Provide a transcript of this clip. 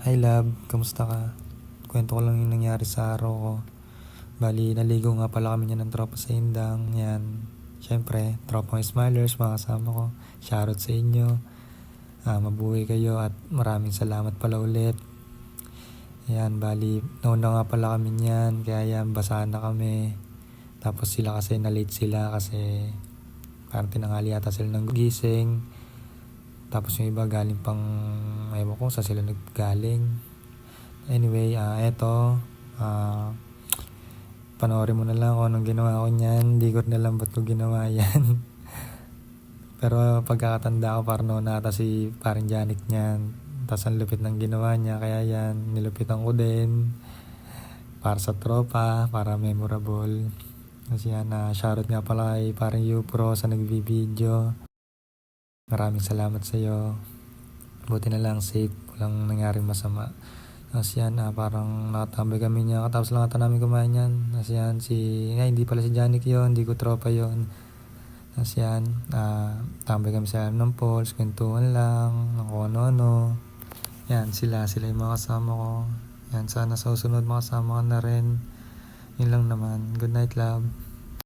Hi love, kamusta ka? Kwento ko lang yung nangyari sa araw ko. Bali, naligo nga pala kami niyan ng tropa sa Indang. Yan, syempre, tropang smilers, mga kasama ko. Shoutout sa inyo. Mabuhay kayo at maraming salamat pala ulit. Yan, bali, nauna nga pala kami niyan, kaya yan, basahan na kami. Tapos sila kasi, na-late sila kasi parang tinanghali yata sila ng gising. Tapos yung iba galing pang, ewan ko saan sila naggaling. Anyway, eto, panoorin mo na lang kung anong ginawa ko niyan. Hindi ko na alam ba't ko ginawa yan. Pero pagkakatanda ko, parang noon nata si parang Janik niyan. Tapos ang lupit ng ginawa niya, kaya yan, nilupitan ko din. Para sa tropa, para memorable. Kasi yan, shoutout nga pala kay parang Upro sa nagbibideo. Maraming salamat sa iyo. Buti na lang safe, walang nangyaring masama. Tapos yan, parang nakatambay kami niya. Katapos lang ata namin kumain yan. Tapos yan, hindi pala si Janik yun, hindi ko tropa yun. Tapos yan, tambay kami sa ng Pauls, kwentuhan lang, ng kung ano-ano. Yan, sila yung mga kasama ko. Yan, sana sa susunod makasama ka na rin. Yun lang naman. Good night, love.